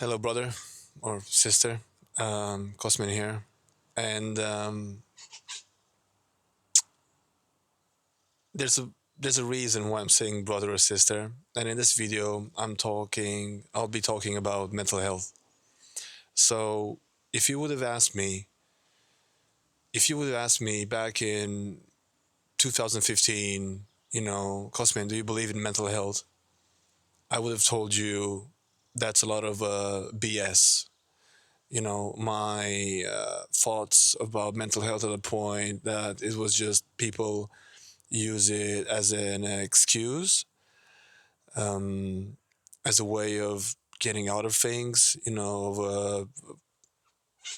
Hello, brother or sister. Cosmin here, and there's a there's a reason why I'm saying brother or sister. And in this video, I'll be talking about mental health. So, if you would have asked me, if you would have asked me back in 2015, Cosmin, do you believe in mental health? I would have told you that's a lot of BS. My thoughts about mental health at a point that it was just people use it as an excuse, um, as a way of getting out of things,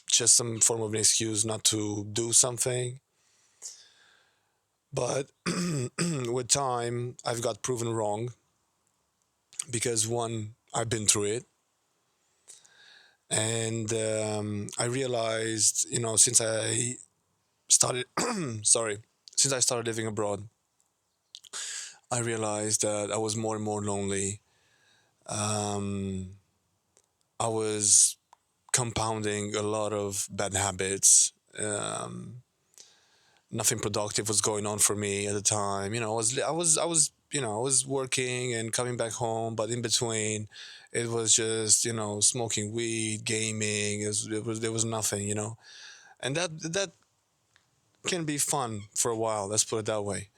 just some form of an excuse not to do something. But with time, I've got proven wrong because one, I've been through it. And I realized, started, sorry, since I started living abroad, I realized that I was more and more lonely. Um, I was compounding a lot of bad habits. Nothing productive was going on for me at the time. I was working and coming back home, but in between, it was just smoking weed, gaming. There was nothing, and that can be fun for a while. Let's put it that way.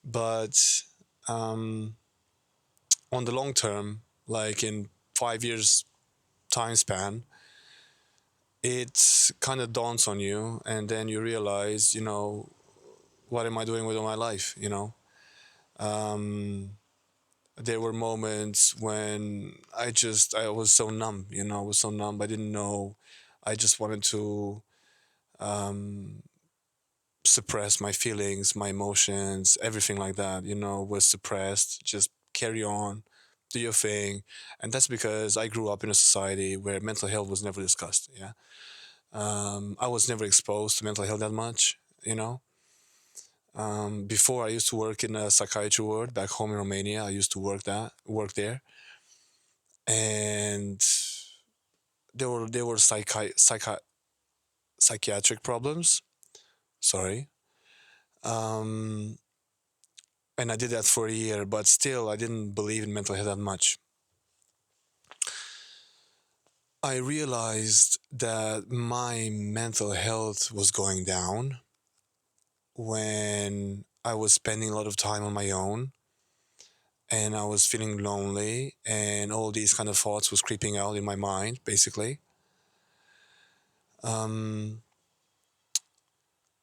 But um, on the long term, like in 5 years time span, it kind of dawns on you, and then you realize, what am I doing with my life? Um, there were moments when I was so numb. I was so numb. I didn't know. I just wanted to um, suppress my feelings, my emotions, everything like that. Was suppressed. Just carry on, do your thing, and that's because I grew up in a society where mental health was never discussed. Yeah. I was never exposed to mental health that much, you know. Before I used to work in a psychiatry ward back home in Romania. I used to work there, and there were psychiatric problems. Sorry, um, and I did that for a year, but still I didn't believe in mental health that much. I realized that my mental health was going down when I was spending a lot of time on my own and I was feeling lonely and all these kind of thoughts was creeping out in my mind basically. Um,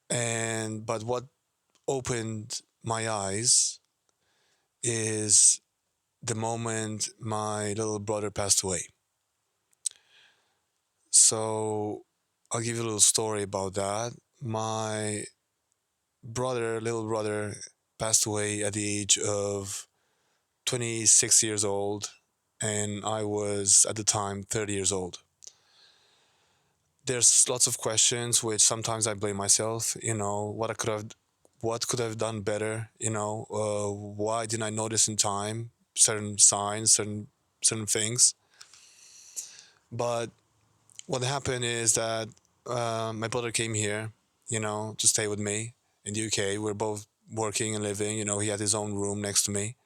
and but what opened my eyes is the moment my little brother passed away. So I'll give you a little story about that. My little brother, passed away at the age of 26 years old, and I was at the time 30 years old. There's lots of questions which sometimes I blame myself. What could I have done better? Why didn't I notice in time certain signs, certain things? But what happened is that my brother came here, to stay with me in the UK. We're both working and living. He had his own room next to me.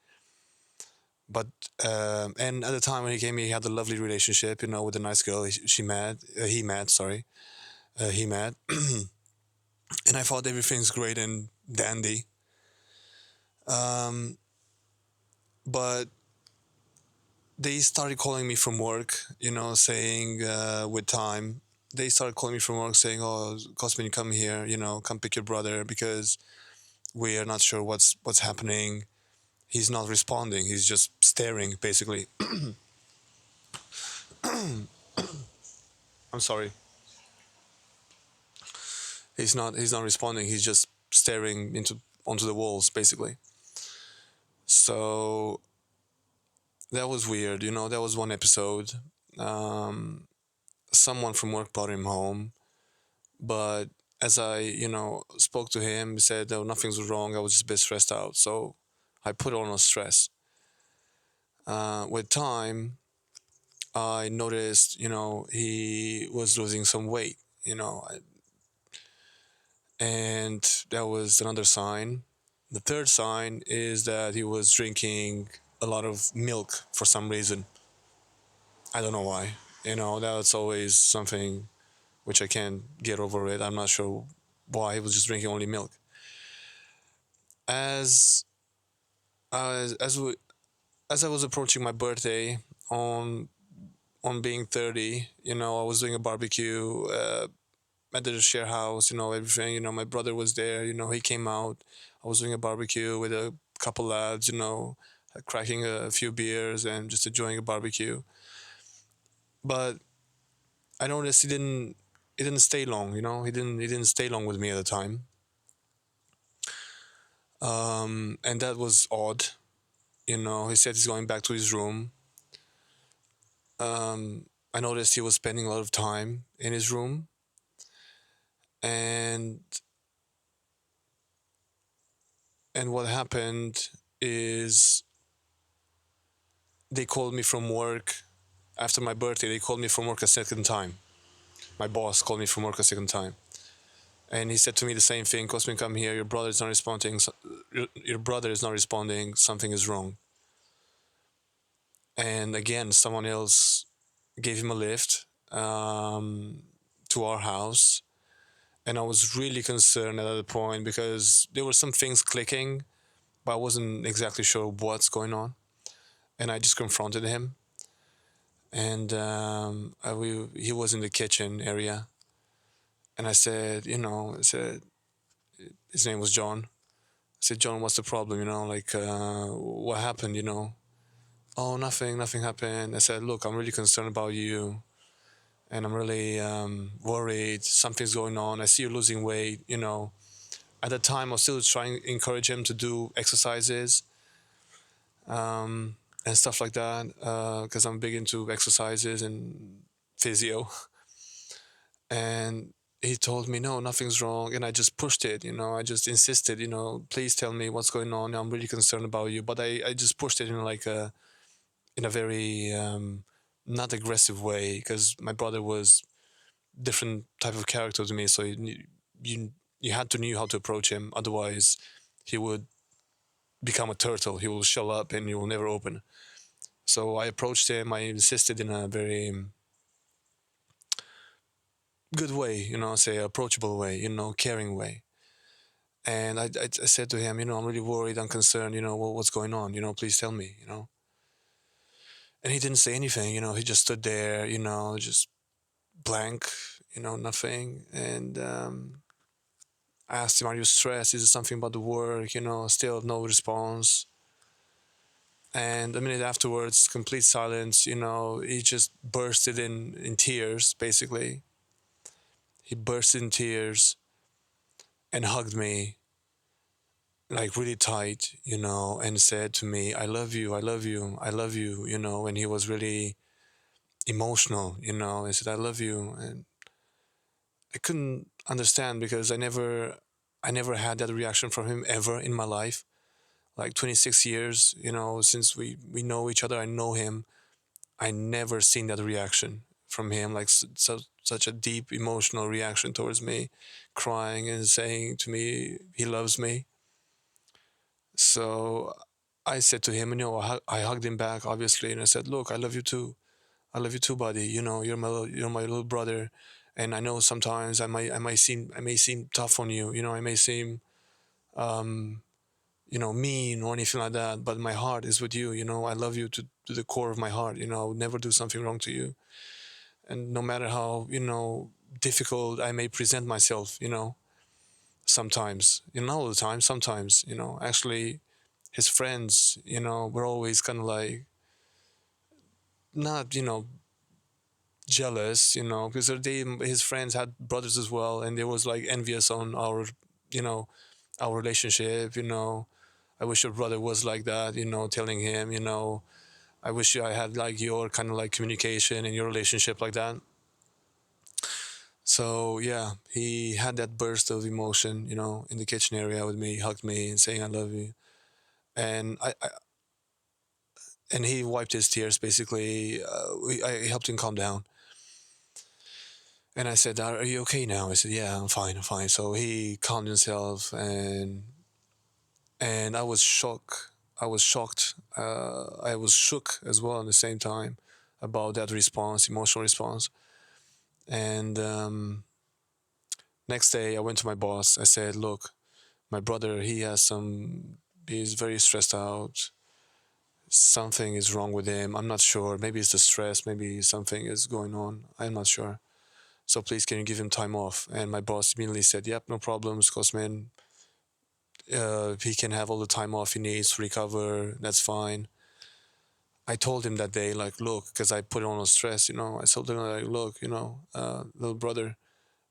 But and at the time when he came, he had a lovely relationship, with a nice girl. He met, sorry, he met, and I thought everything's great and dandy. Um, but they started calling me from work, saying with time, they started calling me from work saying, "Oh, Cosmin, you come here, come pick your brother because we are not sure what's happening. He's not responding. He's just staring, basically." I'm sorry. He's not responding. He's just staring into onto the walls, basically. So that was weird. That was one episode. Um, Someone from work brought him home, but as I, spoke to him, he said, "Oh, nothing's wrong. I was just a bit stressed out." So I put on a stress. With time, I noticed, he was losing some weight, you know, I- and that was another sign. The third sign is that he was drinking a lot of milk for some reason. I don't know why. That's always something which I can't get over it. I'm not sure why he was just drinking only milk. As as we, as I was approaching my birthday on on being 30, I was doing a barbecue at the share house, everything. My brother was there. He came out. I was doing a barbecue with a couple lads, cracking a few beers and just enjoying a barbecue. But I noticed he didn't stay long. He didn't stay long with me at the time. And that was odd. He said he's going back to his room. I noticed he was spending a lot of time in his room, and what happened is they called me from work after my birthday. They called me from work a second time. My boss called me from work a second time, and he said to me the same thing: "Cosmin, come here. Your brother is not responding. Your brother is not responding. Something is wrong." And again, someone else gave him a lift to our house, and I was really concerned at that point because there were some things clicking, but I wasn't exactly sure what's going on. And I just confronted him, and he was in the kitchen area, and I said, I said his name was John. I said, John, what's the problem? Like what happened? Oh, nothing, nothing happened. I said, look, I'm really concerned about you, and I'm really worried. Something's going on. I see you're losing weight. At the time, I was still trying to encourage him to do exercises and stuff like that because I'm big into exercises and physio. And he told me, no, nothing's wrong. And I just pushed it. I just insisted, please tell me what's going on. I'm really concerned about you. But I just pushed it in a very not aggressive way because my brother was different type of character to me. So you you had to knew how to approach him. Otherwise, he would become a turtle. He will shell up and he will never open. So I approached him. I insisted in a very good way, say approachable way, caring way. And I said to him, I'm really worried. I'm concerned. What's going on? Please tell me. And he didn't say anything. He just stood there. Just blank. Nothing. And I asked him, "Are you stressed? Is it something about the work?" Still no response. And a minute afterwards, complete silence. He just bursted in tears. Basically, he burst in tears and hugged me like really tight, and said to me, "I love you, I love you, I love you," and he was really emotional, He said, "I love you." And I couldn't understand because I never had that reaction from him ever in my life. Like 26 years, since we know each other, I know him. I never seen that reaction from him, like such a deep emotional reaction towards me, crying and saying to me he loves me. So I said to him, I hugged him back, obviously, and I said, "Look, I love you too. I love you too, buddy. You're my little brother, and I know sometimes I may seem tough on you. I may seem mean or anything like that, but my heart is with you. I love you to the core of my heart. I would never do something wrong to you, and no matter how difficult I may present myself, sometimes, not all the time, sometimes, actually." His friends, were always kind of like not, jealous, because his friends had brothers as well, and they was like envious on you know, our relationship. I wish your brother was like that, telling him, I wish I had like your kind of like communication and your relationship like that. So yeah, he had that burst of emotion, in the kitchen area with me, hugged me and saying I love you. And and he wiped his tears. Basically, I helped him calm down, and I said, "Are you okay now?" I said, "Yeah, I'm fine. I'm fine." So he calmed himself, and I was shocked. I was shocked. I was shook as well at the same time about that response, emotional response. And next day, I went to my boss. I said, "Look, my brother, he's very stressed out. Something is wrong with him. I'm not sure. Maybe it's the stress. Maybe something is going on. I'm not sure. So please, can you give him time off?" And my boss immediately said, "Yep, no problems, Cosmin. He can have all the time off he needs to recover. That's fine." I told him that day, like, look, because I put on a stress, I told him, like, look, little brother,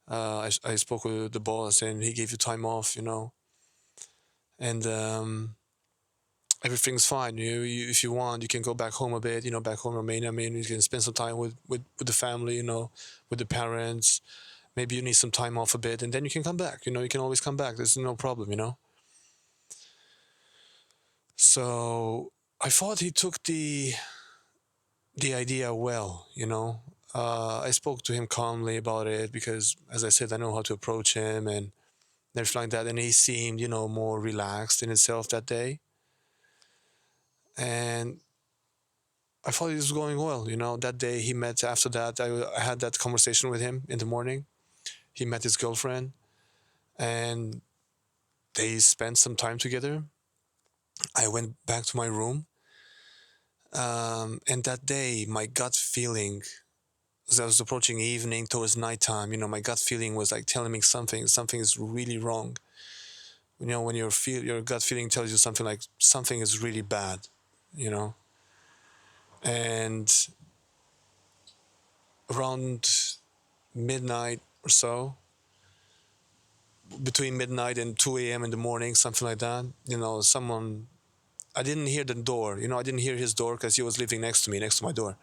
I spoke with the boss and he gave you time off, and everything's fine. If you want, you can go back home a bit, back home in Romania. I mean, you can spend some time with the family, with the parents. Maybe you need some time off a bit, and then you can come back. You can always come back. There's no problem. So I thought he took the idea well. I spoke to him calmly about it because, as I said, I know how to approach him and everything like that. And he seemed, more relaxed in himself that day. And I thought it was going well. That day he met, after that, I had that conversation with him in the morning. He met his girlfriend and they spent some time together. I went back to my room. And that day, my gut feeling, as I was approaching evening towards nighttime, my gut feeling was like telling me something is really wrong. When your gut feeling tells you something like something is really bad, you know. And around midnight or so, between midnight and 2 a.m. in the morning, something like that, someone, I didn't hear the door, I didn't hear his door because he was living next to me, next to my door.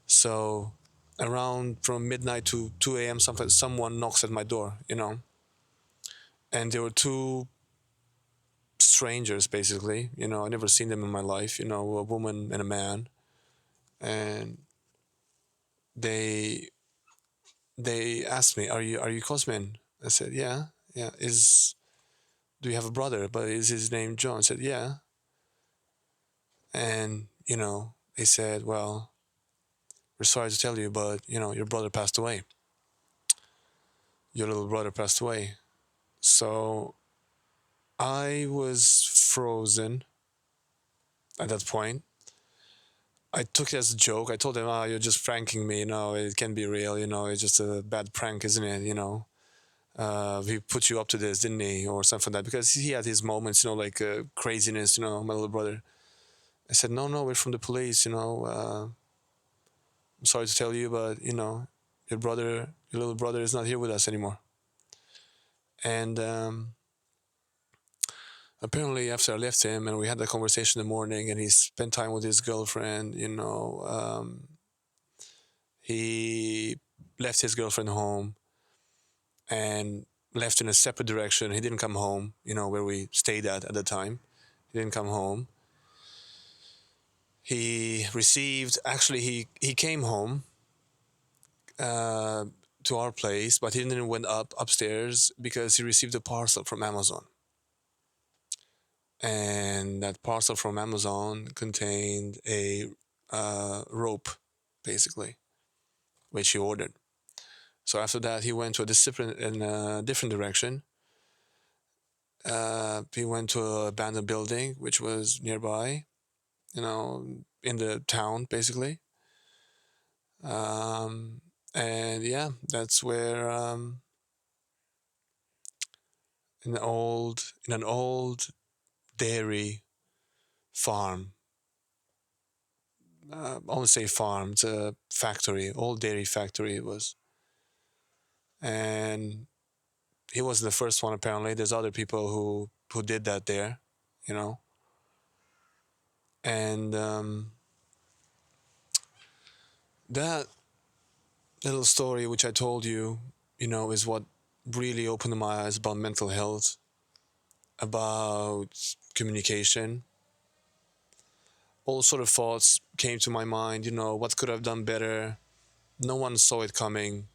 So around from midnight to 2 a.m., someone knocks at my door, and there were two strangers basically. I never seen them in my life. A woman and a man, and they they asked me, "Are you Cosmin?" I said, "Yeah, yeah." Do you have a brother? But is his name John? I said, "Yeah." And they said, "Well, we're sorry to tell you, but your brother passed away. Your little brother passed away." So I was frozen at that point. I took it as a joke. I told him, "Oh, you're just pranking me. No, it can't be real. It's just a bad prank, isn't it? He put you up to this, didn't he, or something like that?" Because he had his moments, like craziness. My little brother. I said, "No, no, we're from the police. I'm sorry to tell you, but your little brother, is not here with us anymore." And apparently, after I left him and we had that conversation in the morning, and he spent time with his girlfriend, he left his girlfriend home and left in a separate direction. He didn't come home, where we stayed at the time. He didn't come home. Actually, he came home uh, to our place, but he didn't went upstairs because he received a parcel from Amazon. And that parcel from Amazon contained a rope, basically, which he ordered. So after that, he went to a different direction. He went to an abandoned building, which was nearby, in the town, basically. Um, and yeah, that's where in an old dairy farm. I won't say farm; it's a factory, old dairy factory it was. And he wasn't the first one. Apparently, there's other people who did that there, you know. And that little story which I told you, is what really opened my eyes about mental health, about communication. all sort of thoughts came to my mind. What could I have done better? No one saw it coming.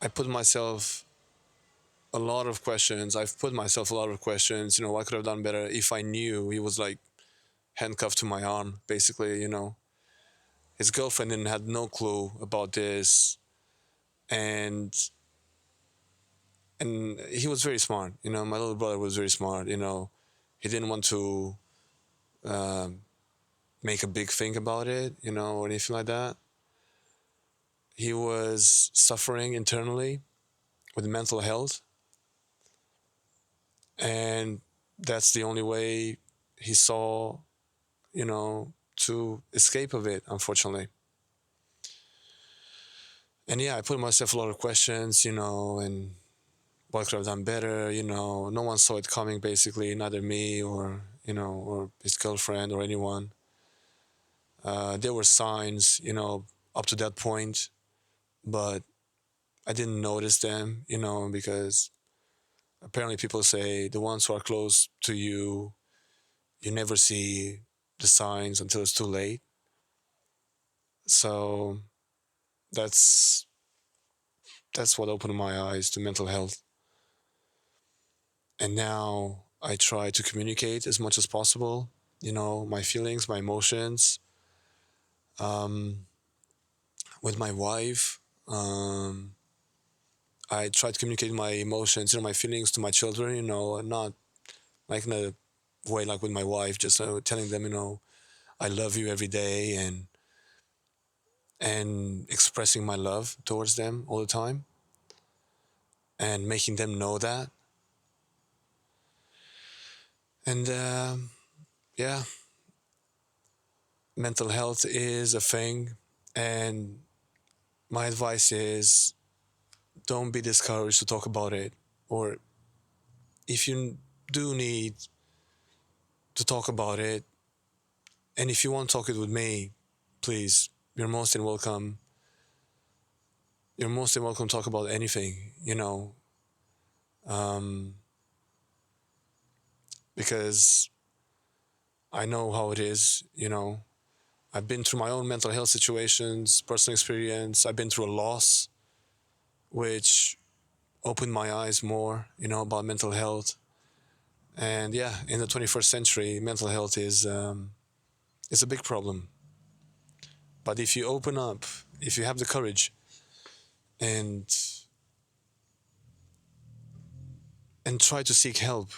I put myself a lot of questions. I've put myself a lot of questions. What could I have done better if I knew he was like handcuffed to my arm, basically. His girlfriend didn't had no clue about this, and he was very smart. My little brother was very smart. He didn't want to um, make a big thing about it, or anything like that. He was suffering internally with mental health, and that's the only way he saw, to escape of it, unfortunately. And yeah, I put myself a lot of questions, and what could I have done better? No one saw it coming, basically, neither me or or his girlfriend or anyone. There were signs, up to that point, but I didn't notice them, because apparently people say the ones who are close to you, you never see the signs until it's too late. So that's that's what opened my eyes to mental health. And now I try to communicate as much as possible, my feelings, my emotions, um, with my wife. I try to communicate my emotions, my feelings to my children, not like in a way like with my wife, just telling them, I love you every day, and expressing my love towards them all the time and making them know that. And yeah, mental health is a thing. And my advice is don't be discouraged to talk about it. Or if you do need to talk about it, and if you want to talk it with me, please, you're most and welcome. You're most and welcome to talk about anything, um, because I know how it is. I've been through my own mental health situations, personal experience. I've been through a loss, which opened my eyes more, about mental health. And yeah, in the 21st century, mental health is a big problem. But if you open up, if you have the courage and try to seek help,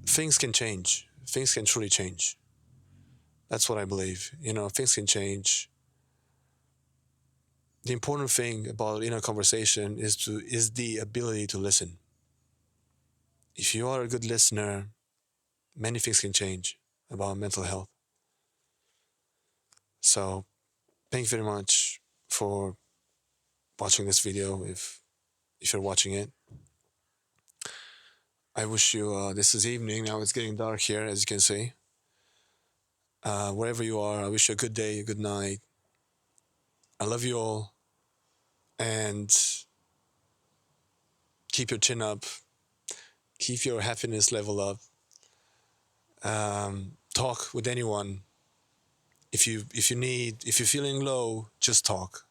things can change. Things can truly change. That's what I believe. Things can change. The important thing about inner conversation is the ability to listen. If you are a good listener, many things can change about mental health. So thank you very much for watching this video. If you're watching it, I wish you. This is evening now. It's getting dark here, as you can see. Wherever you are, I wish you a good day, a good night. I love you all, and keep your chin up. Keep your happiness level up. Talk with anyone. If you're feeling low, just talk.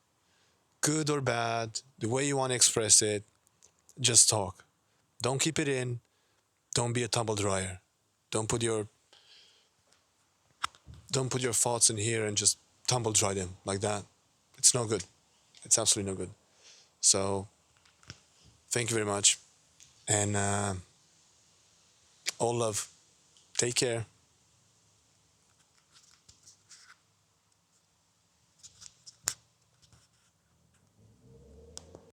Good or bad, the way you want to express it, just talk. Don't keep it in. Don't be a tumble dryer. Don't put your don't put your thoughts in here and just tumble dry them like that. It's no good. It's absolutely no good. So thank you very much, and all love. Take care.